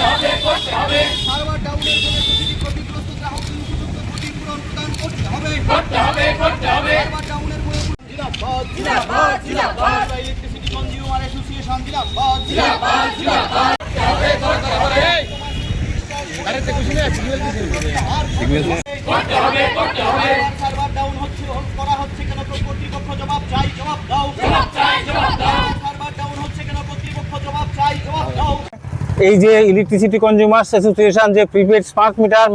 Server ডাউনের জন্য ক্ষতিগ্রস্ত গ্রাহকদের উপযুক্ত ক্ষতিপূরণ প্রদান করতে হবে। সার্ভার ডাউনের ইলেকট্রিসিটি কনজিউমার অ্যাসোসিয়েশন জিন্দাবাদ। সার্ভার ডাউন করা হচ্ছে কেন কর্তৃপক্ষ জবাব চাই, জবাব দাও। সার্ভার ডাউন হচ্ছে কেন কর্তৃপক্ষ জবাব চাই, জবাব দাও। এই যে ইলেকট্রিসিটি কনজিউমার্স অ্যাসোসিয়েশন যে প্রিপেড স্মার্ট মিটার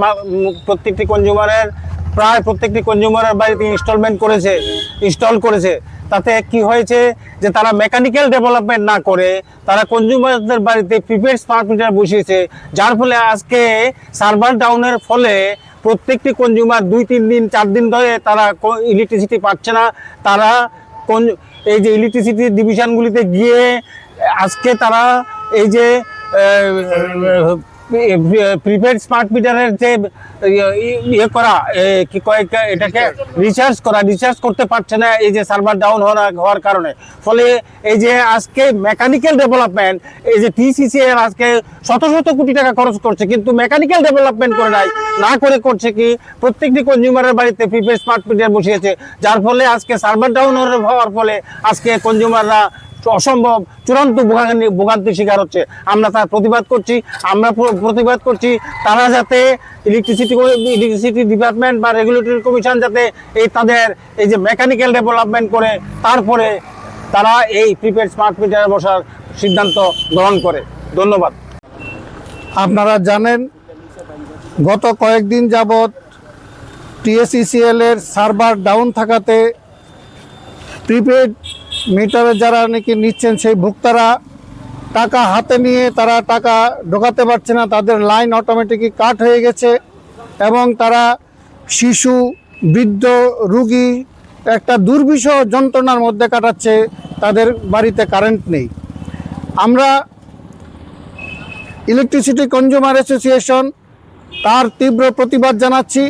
প্রত্যেকটি কনজিউমারের বাড়িতে ইনস্টল করেছে, তাতে কি হয়েছে যে তারা মেকানিক্যাল ডেভেলপমেন্ট না করে তারা কনজিউমারদের বাড়িতে প্রিপেড স্মার্ট মিটার বসিয়েছে, যার ফলে আজকে সার্ভার ডাউনের ফলে প্রত্যেকটি কনজিউমার 2-3 দিন 4 দিন ধরে তারা ইলেকট্রিসিটি পাচ্ছে না। তারা এই যে ইলেকট্রিসিটি ডিভিশনগুলিতে গিয়ে আজকে তারা এই যে প্রিপেড স্মার্ট মিটারের যে ইয়ে করা কি কয় এটাকে রিচার্জ করতে পারছে না এই যে সার্ভার ডাউন হওয়ার কারণে। ফলে এই যে আজকে মেকানিক্যাল ডেভেলপমেন্ট, এই যে TCCL আজকে শত কোটি টাকা খরচ করছে, কিন্তু মেকানিক্যাল ডেভেলপমেন্ট করে না করে করছে কি প্রত্যেকটি কনজিউমারের বাড়িতে প্রিপেড স্মার্ট মিটার বসিয়েছে, যার ফলে আজকে সার্ভার ডাউন হওয়ার ফলে আজকে কনজিউমাররা অসম্ভব চূড়ান্ত ভোগান্তির শিকার হচ্ছে। আমরা তার প্রতিবাদ করছি তারা যাতে ইলেকট্রিসিটি ডিপার্টমেন্ট বা রেগুলেটরি কমিশন যাতে তাদের এই যে মেকানিক্যাল ডেভেলপমেন্ট করে তারপরে তারা এই প্রিপেড স্মার্ট মিটারে বসার সিদ্ধান্ত গ্রহণ করে। ধন্যবাদ। আপনারা জানেন গত কয়েকদিন যাবৎ TSECL এর সার্ভার ডাউন থাকাতে প্রিপেড মিটারে যারা নাকি নিচ্ছেন সেই ভোক্তারা টাকা হাতে নিয়ে তারা টাকা ঢোকাতে পারছে না, তাদের লাইন অটোমেটিকই কাট হয়ে গেছে এবং তারা শিশু, বৃদ্ধ, রোগী একটা দুর্বিষহ যন্ত্রণার মধ্যে কাটাচ্ছে, তাদের বাড়িতে কারেন্ট নেই। আমরা ইলেকট্রিসিটি কনজিউমার অ্যাসোসিয়েশন তার তীব্র প্রতিবাদ জানাচ্ছি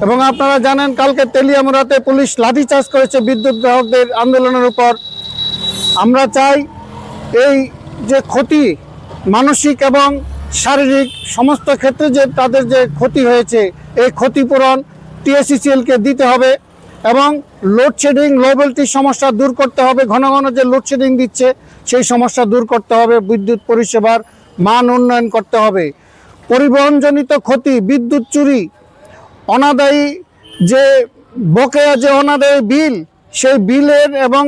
এবং আপনারা জানেন কালকে তেলিয়ামুড়াতে পুলিশ লাঠিচার্জ করেছে বিদ্যুৎ গ্রাহকদের আন্দোলনের উপর। আমরা চাই এই যে ক্ষতি মানসিক এবং শারীরিক সমস্ত ক্ষেত্রে যে তাদের যে ক্ষতি হয়েছে এই ক্ষতিপূরণ TSECL-কে দিতে হবে এবং লোডশেডিং, লো ভোল্টেজ সমস্যা দূর করতে হবে। ঘন ঘন যে লোডশেডিং দিচ্ছে সেই সমস্যা দূর করতে হবে। বিদ্যুৎ পরিষেবার মান উন্নয়ন করতে হবে। পরিবহনজনিত ক্ষতি, বিদ্যুৎ চুরি, অনাদায়ী যে বকেয়া যে অনাদায়ী বিল, সেই বিলের এবং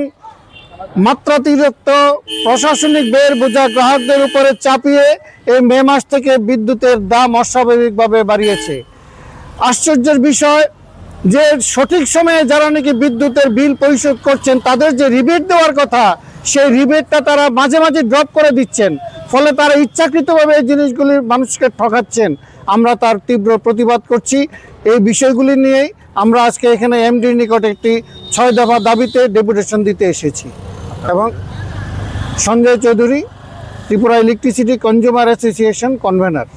মাত্রাতিরিক্ত প্রশাসনিক ব্যয়ের বোঝা গ্রাহকদের উপরে চাপিয়ে এই মে মাস থেকে বিদ্যুতের দাম অস্বাভাবিকভাবে বাড়িয়েছে। আশ্চর্যের বিষয় যে সঠিক সময়ে যারা নাকি বিদ্যুতের বিল পরিশোধ করছেন তাদের যে রিবেট দেওয়ার কথা সেই রিবেটটা তারা মাঝে মাঝে ড্রপ করে দিচ্ছেন, ফলে তারা ইচ্ছাকৃতভাবে এই জিনিসগুলি মানুষকে ঠকাচ্ছেন। আমরা তার তীব্র প্রতিবাদ করছি। এই বিষয়গুলি নিয়েই আমরা আজকে এখানে MD-র নিকট একটি 6 দফা দাবিতে ডেপুটেশন দিতে এসেছি। এবং Sanjay Chowdhury, Tripura electricity consumer association convener.